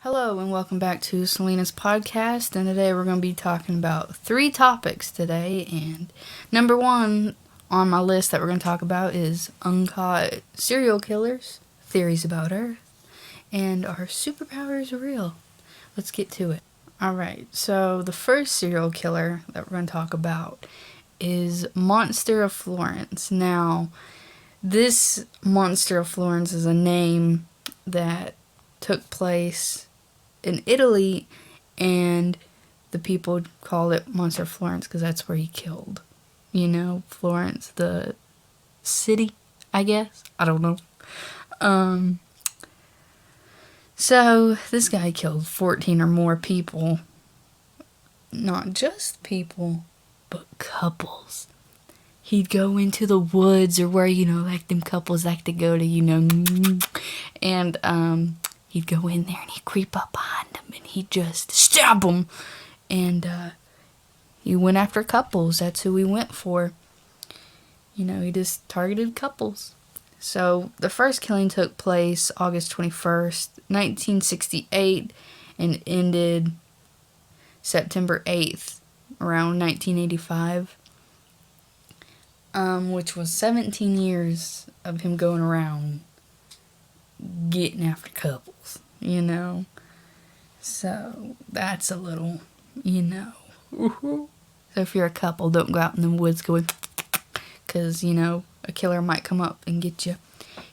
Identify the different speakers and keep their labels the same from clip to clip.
Speaker 1: Hello and welcome back to Selena's podcast, and today we're going to be talking about 3 topics today, and number 1 on my list that we're going to talk about is Uncaught Serial Killers, theories about Earth, and are superpowers real? Let's get to it. Alright, so the first serial killer that we're going to talk about is Monster of Florence. Now, this Monster of Florence is a name that took place in Italy, and the people call it Monster of Florence because that's where he killed. Florence, the city, I guess. I don't know. So this guy killed 14 or more people. Not just people, but couples. He'd go into the woods or where, like them couples like to go to, and, he'd go in there and he'd creep up behind them and he'd just stab them. And he went after couples. That's who he went for. He just targeted couples. So the first killing took place August 21st, 1968, and ended September 8th, around 1985. Which was 17 years of him going around getting after couples, So that's a little, So if you're a couple, don't go out in the woods going, because, a killer might come up and get you.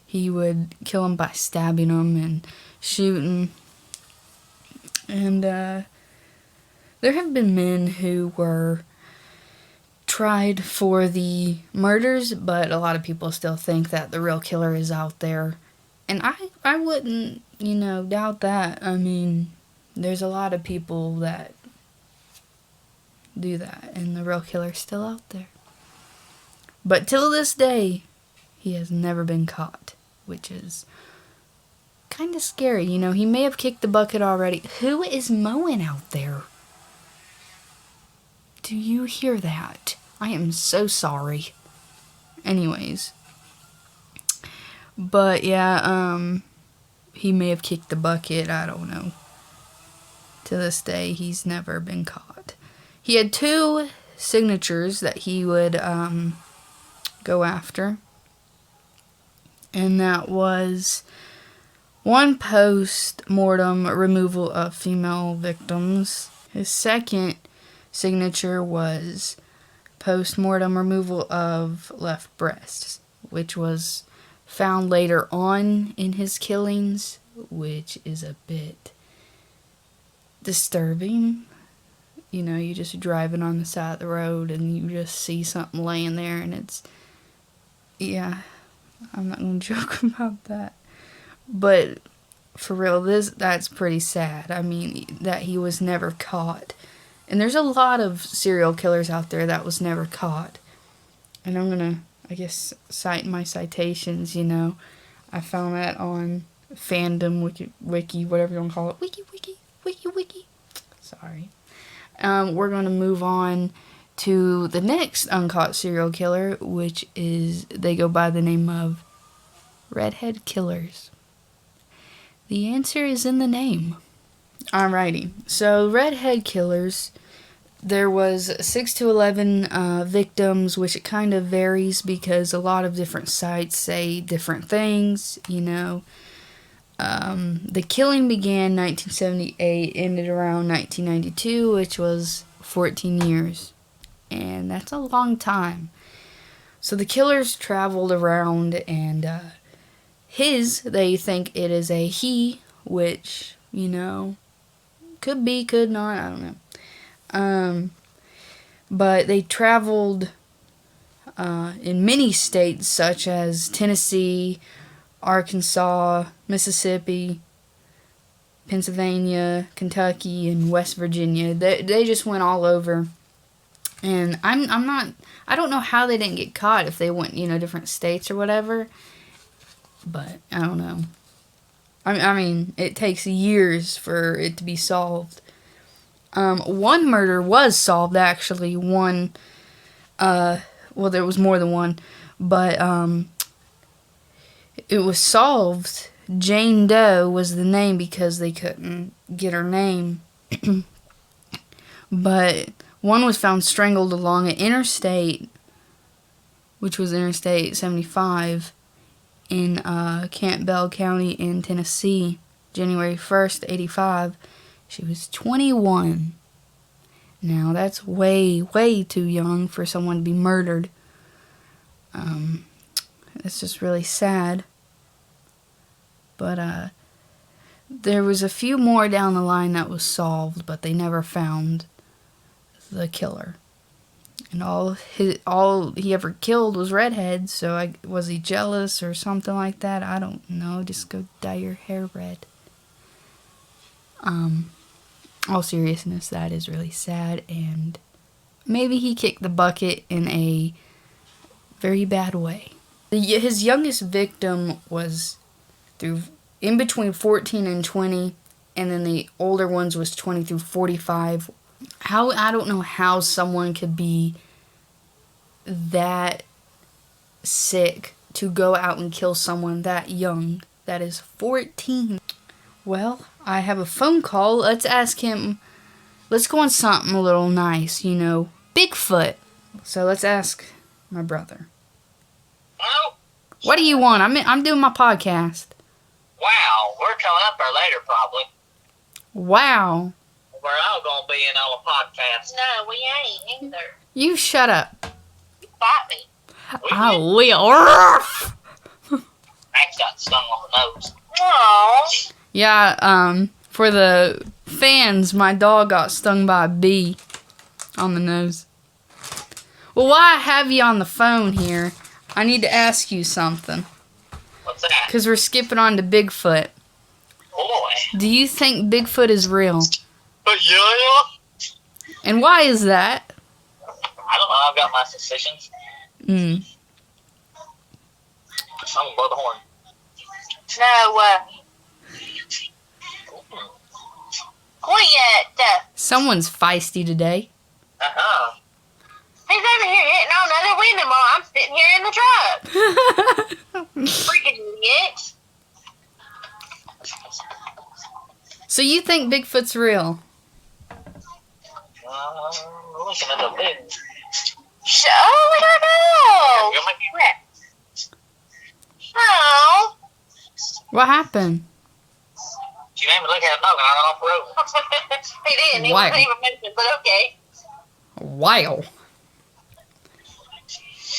Speaker 1: He would kill them by stabbing them and shooting. And there have been men who were tried for the murders, but a lot of people still think that the real killer is out there. And I wouldn't, doubt that. I mean, there's a lot of people that do that, and the real killer's still out there. But till this day, he has never been caught, which is kind of scary. He may have kicked the bucket already. Who is mowing out there? Do you hear that? I am so sorry. Anyways. But yeah, he may have kicked the bucket, I don't know. To this day, he's never been caught. He had 2 signatures that he would go after. And that was 1 post-mortem removal of female victims. His second signature was post-mortem removal of left breasts, which was found later on in his killings, which is a bit disturbing. You're just driving on the side of the road and you just see something laying there, and I'm not going to joke about that. But for real, that's pretty sad. I mean, that he was never caught. And there's a lot of serial killers out there that was never caught. And I'm going to, I guess, cite my citations, I found that on fandom, wiki, whatever you want to call it. Wiki. Sorry. We're going to move on to the next uncaught serial killer, which is, they go by the name of Redhead Killers. The answer is in the name. Alrighty. So, Redhead Killers, there was 6 to 11 victims, which it kind of varies because a lot of different sites say different things, The killing began 1978, ended around 1992, which was 14 years. And that's a long time. So the killers traveled around, and they think it is a he, which, could be, could not, I don't know. But they traveled in many states such as Tennessee, Arkansas, Mississippi, Pennsylvania, Kentucky, and West Virginia. They just went all over. And I don't know how they didn't get caught if they went, different states or whatever. But I don't know. I mean, it takes years for it to be solved. One murder was solved, actually. Well, there was more than one. But it was solved Jane Doe was the name because they couldn't get her name. But one was found strangled along an interstate, which was Interstate 75, in Campbell County in Tennessee, January 1st, 85. She was 21. Now, that's way, way too young for someone to be murdered. It's just really sad. But there was a few more down the line that was solved, but they never found the killer. And all he ever killed was redheads, so was he jealous or something like that? I don't know. Just go dye your hair red. All seriousness, that is really sad, and maybe he kicked the bucket in a very bad way. His youngest victim was in between 14 and 20, and then the older ones was 20 through 45. I don't know how someone could be that sick to go out and kill someone that young. That is 14. Well, I have a phone call. Let's ask him. Let's go on something a little nice, Bigfoot. So let's ask my brother.
Speaker 2: Hello?
Speaker 1: What do you want? I'm doing my podcast.
Speaker 2: Wow, we're coming up there later, probably.
Speaker 1: Wow.
Speaker 2: We're all going to be in on a podcast.
Speaker 3: No, we ain't either.
Speaker 1: You shut up.
Speaker 3: Bite me.
Speaker 1: I will.
Speaker 2: Max got stung on the nose.
Speaker 3: Aww.
Speaker 1: Yeah, for the fans, my dog got stung by a bee on the nose. Well, while I have you on the phone here, I need to ask you something.
Speaker 2: What's that?
Speaker 1: Because we're skipping on to Bigfoot.
Speaker 2: Boy.
Speaker 1: Do you think Bigfoot is real?
Speaker 2: Yeah.
Speaker 1: And why is that?
Speaker 2: I don't know. I've got my suspicions. I'm going to blow the horn.
Speaker 3: No, quiet.
Speaker 1: Someone's feisty today.
Speaker 2: Uh-huh.
Speaker 3: He's over here hitting on other women while I'm sitting here in the truck. Freaking idiot.
Speaker 1: So you think Bigfoot's real?
Speaker 2: Looking at the big.
Speaker 3: Oh, I don't know.
Speaker 2: You'll make me rap.
Speaker 3: Oh.
Speaker 1: What happened?
Speaker 2: She made me look at a dog and I ran off the road.
Speaker 3: He didn't. He
Speaker 1: Wow.
Speaker 3: wasn't even mentioned, but okay.
Speaker 1: Wow.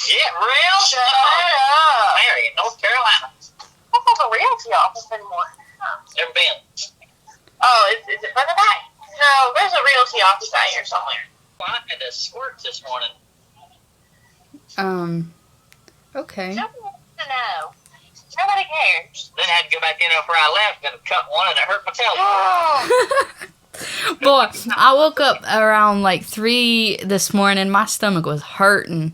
Speaker 2: Yeah, real?
Speaker 3: Shut up.
Speaker 2: Mary in North Carolina.
Speaker 3: That's not the realty office anymore.
Speaker 2: Never been.
Speaker 3: Oh, is it for the night? No, there's a realty office out here somewhere.
Speaker 2: Well, I had to squirt this morning.
Speaker 1: Okay.
Speaker 3: Nobody wants to know. Nobody cares.
Speaker 2: Then I had to go back in after I left and cut one and it hurt my tail.
Speaker 1: Boy, I woke up around like 3 this morning. My stomach was hurting.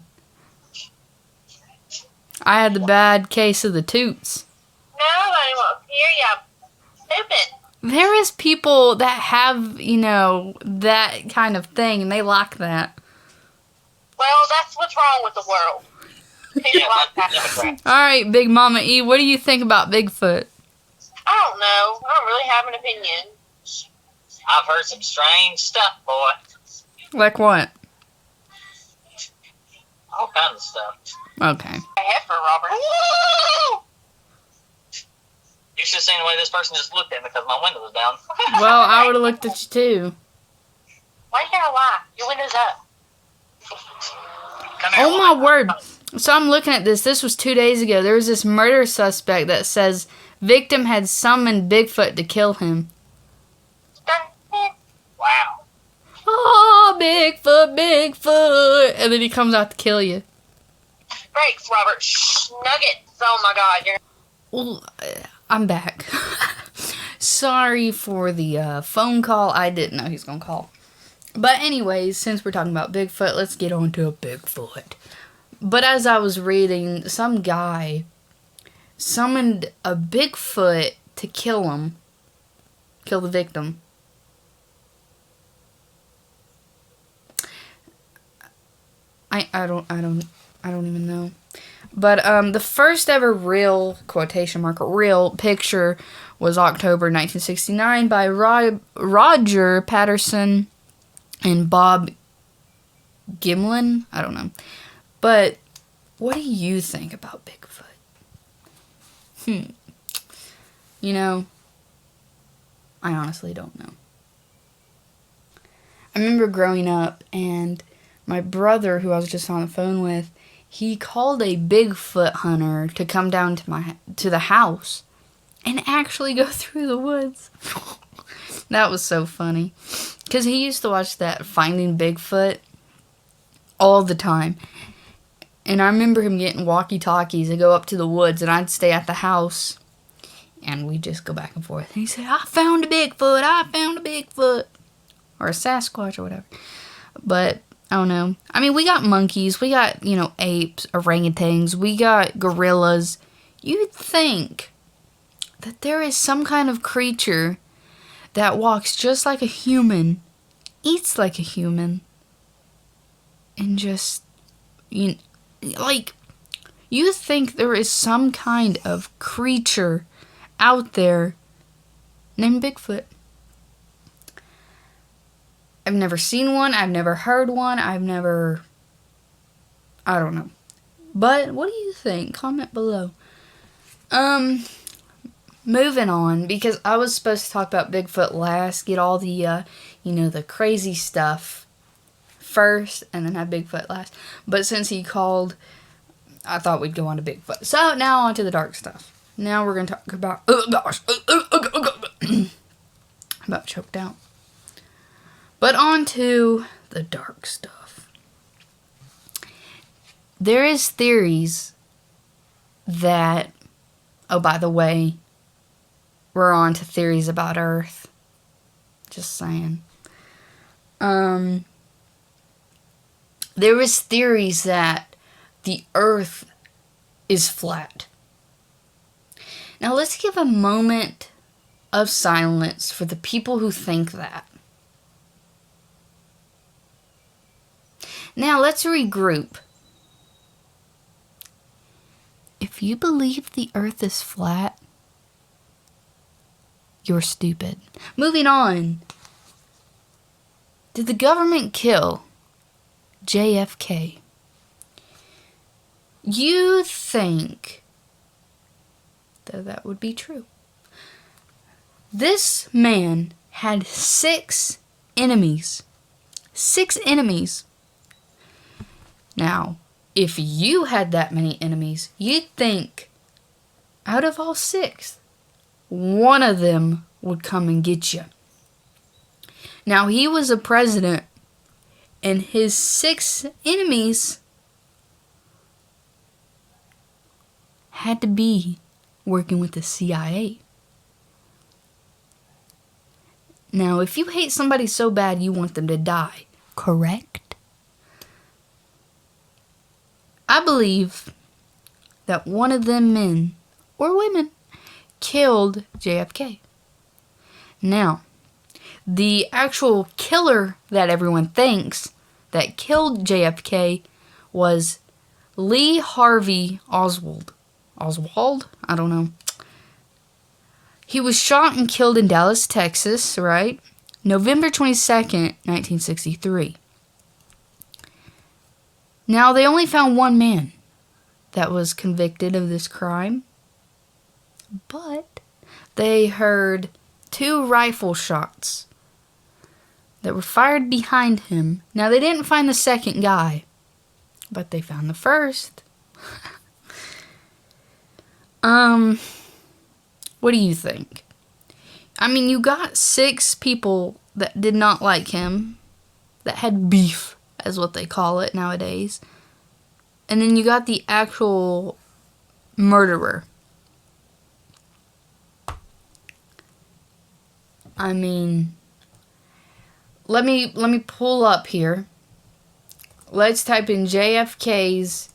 Speaker 1: I had the bad case of the toots.
Speaker 3: Nobody wants to hear you stupid.
Speaker 1: There is people that have, that kind of thing, and they like that.
Speaker 3: Well, that's what's wrong with the world. People like that.
Speaker 2: Democrat.
Speaker 1: All right, Big Mama E, what do you think about Bigfoot?
Speaker 3: I don't know. I don't really have an opinion.
Speaker 2: I've heard some strange stuff, boy.
Speaker 1: Like what?
Speaker 2: All kinds of stuff.
Speaker 1: Okay.
Speaker 3: A heifer, Robert.
Speaker 2: You should have seen the way this person just looked at me because my window was down.
Speaker 1: Well, I would have looked at you too.
Speaker 3: Why you gotta lie? Your window's up.
Speaker 2: Come here,
Speaker 1: Oh my word. So I'm looking at this. This was 2 days ago. There was this murder suspect that says victim had summoned Bigfoot to kill him.
Speaker 2: Wow.
Speaker 1: Oh, Bigfoot, Bigfoot. And then he comes out to kill you.
Speaker 3: Breaks, Robert. Nuggets. Oh my God. You're...
Speaker 1: Well, I'm back. Sorry for the phone call. I didn't know he was going to call. But anyways, since we're talking about Bigfoot, let's get on to a Bigfoot. But as I was reading, some guy summoned a Bigfoot to kill him. Kill the victim. I don't even know. But the first ever real, quotation mark, real picture was October 1969 by Roger Patterson and Bob Gimlin. I don't know. But what do you think about Bigfoot? You know, I honestly don't know. I remember growing up and my brother, who I was just on the phone with, he called a Bigfoot hunter to come down to the house and actually go through the woods. That was so funny. Because he used to watch that Finding Bigfoot all the time. And I remember him getting walkie-talkies to go up to the woods, and I'd stay at the house. And we'd just go back and forth. And he'd say, I found a Bigfoot, I found a Bigfoot. Or a Sasquatch or whatever. But I don't know. I mean, we got monkeys. We got, apes, orangutans. We got gorillas. You'd think that there is some kind of creature that walks just like a human, eats like a human, and just, you think there is some kind of creature out there named Bigfoot. I've never seen one. I've never heard one. I don't know. But what do you think? Comment below. Moving on, because I was supposed to talk about Bigfoot last, get all the, the crazy stuff first, and then have Bigfoot last. But since he called, I thought we'd go on to Bigfoot. So now on to the dark stuff. Now we're going to talk about, about choked out. But on to the dark stuff. There is theories that, oh, by the way, we're on to theories about Earth. Just saying. There is theories that the Earth is flat. Now let's give a moment of silence for the people who think that. Now, let's regroup. If you believe the Earth is flat, you're stupid. Moving on. Did the government kill JFK? You think that would be true. This man had 6 enemies. 6 enemies. Now, if you had that many enemies, you'd think, out of all 6, one of them would come and get you. Now, he was a president, and his 6 enemies had to be working with the CIA. Now, if you hate somebody so bad you want them to die, correct? I believe that one of them men, or women, killed JFK. Now, the actual killer that everyone thinks that killed JFK was Lee Harvey Oswald. Oswald? I don't know. He was shot and killed in Dallas, Texas, right? November 22nd, 1963. Now, they only found one man that was convicted of this crime, but they heard 2 rifle shots that were fired behind him. Now, they didn't find the second guy, but they found the first. What do you think? I mean, you got 6 people that did not like him, that had beef, as what they call it nowadays. And then you got the actual murderer. I mean, let me pull up here. Let's type in JFK's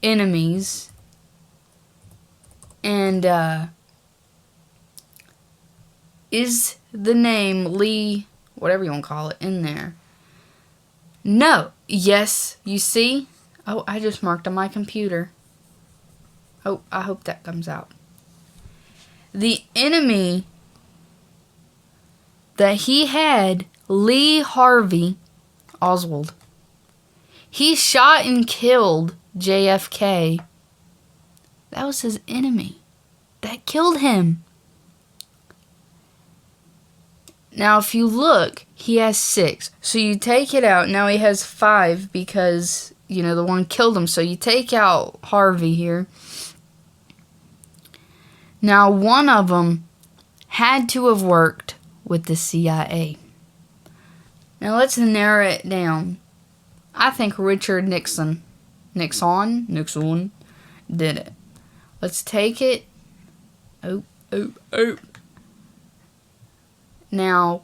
Speaker 1: enemies. And is the name Lee, whatever you want to call it, in there? No. Yes, you see? Oh, I just marked on my computer. Oh, I hope that comes out. The enemy that he had, Lee Harvey Oswald, he shot and killed JFK. That was his enemy. That killed him. Now, if you look, he has 6. So you take it out. Now he has 5 because, you know, the one killed him. So you take out Harvey here. Now, one of them had to have worked with the CIA. Now, let's narrow it down. I think Richard Nixon did it. Let's take it. Oh. Now,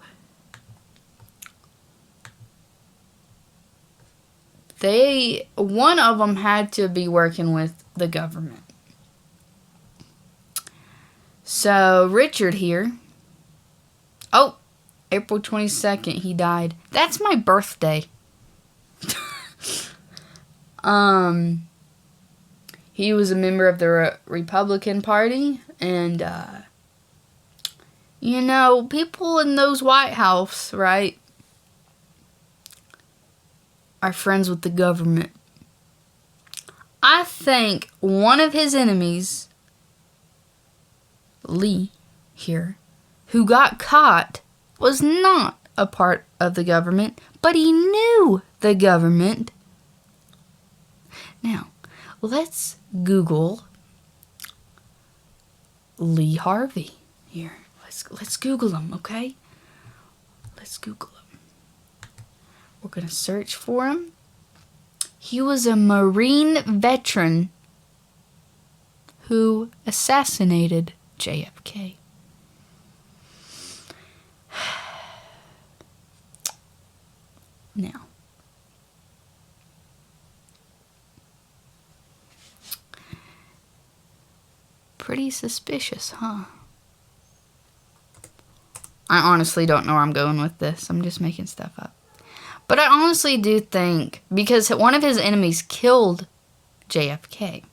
Speaker 1: one of them had to be working with the government. So, Richard here. Oh, April 22nd, he died. That's my birthday. He was a member of the Republican Party, and, you know, people in those White House, right, are friends with the government. I think one of his enemies, Lee here, who got caught, was not a part of the government, but he knew the government. Now, let's Google Lee Harvey here. Let's Google him, okay? Let's Google him. We're going to search for him. He was a Marine veteran who assassinated JFK. Now, pretty suspicious, huh? I honestly don't know where I'm going with this. I'm just making stuff up. But I honestly do think, because one of his enemies killed JFK.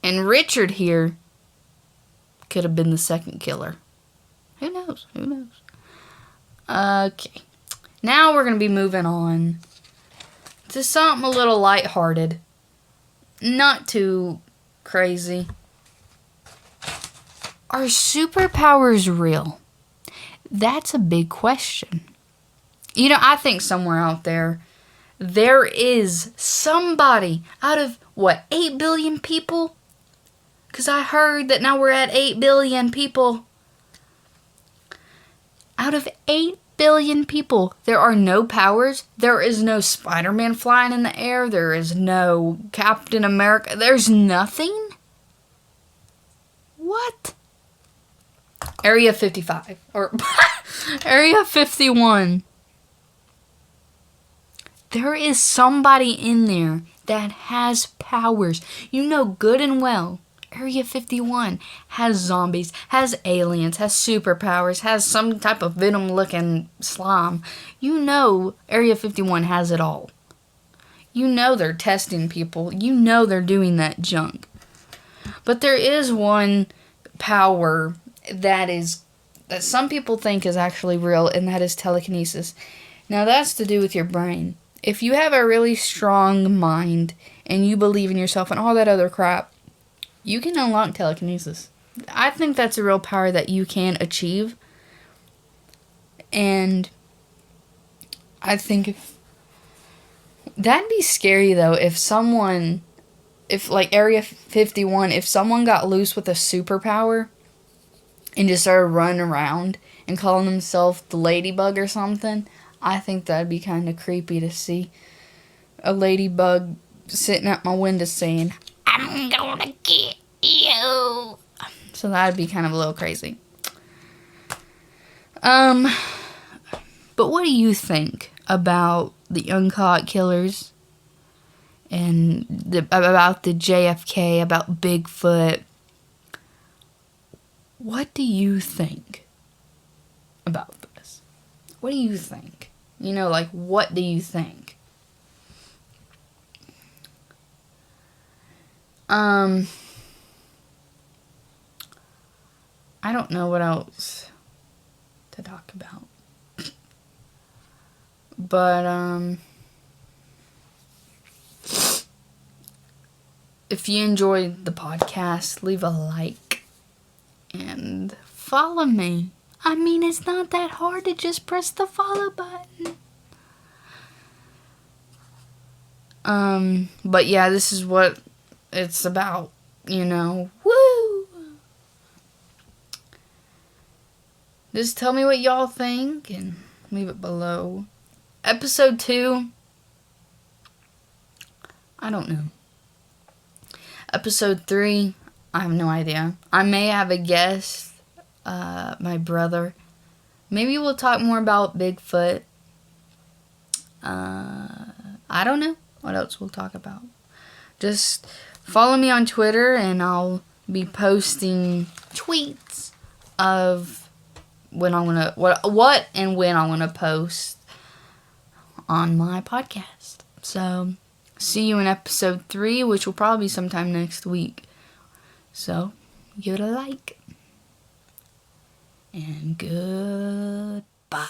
Speaker 1: And Richard here could have been the second killer. Who knows? Okay. Now we're going to be moving on to something a little lighthearted. Not too crazy. Are superpowers real? That's a big question. You know, I think somewhere out there is somebody out of, 8 billion people? Because I heard that now we're at 8 billion people. Out of 8 billion people, there are no powers. There is no Spider-Man flying in the air. There is no Captain America. There's nothing? What? Area 55. Or Area 51. There is somebody in there that has powers. You know good and well, Area 51 has zombies, has aliens, has superpowers, has some type of venom-looking slime. You know Area 51 has it all. You know they're testing people. You know they're doing that junk. But there is one power that some people think is actually real, and that is telekinesis. Now, that's to do with your brain. If you have a really strong mind and you believe in yourself and all that other crap, you can unlock telekinesis. I think that's a real power that you can achieve. And I think that'd be scary, though, if like Area 51, if someone got loose with a superpower and just started running around and calling themselves the Ladybug or something, I think that'd be kind of creepy to see a ladybug sitting at my window saying, "I'm gonna get you." So that'd be kind of a little crazy. But what do you think about the Uncaught Killers and about the JFK, about Bigfoot? What do you think about this? What do you think? You know, like, what do you think? I don't know what else to talk about. But, if you enjoyed the podcast, leave a like and follow me. I mean, it's not that hard to just press the follow button. But yeah, this is what it's about, you know. Woo! Just tell me what y'all think and leave it below. Episode 2, I don't know. Episode 3, I have no idea. I may have a guest, my brother. Maybe we'll talk more about Bigfoot. I don't know what else we'll talk about. Just follow me on Twitter and I'll be posting tweets of when I want to, what and when I want to post on my podcast. So, see you in episode 3, which will probably be sometime next week. So, give it a like. And goodbye.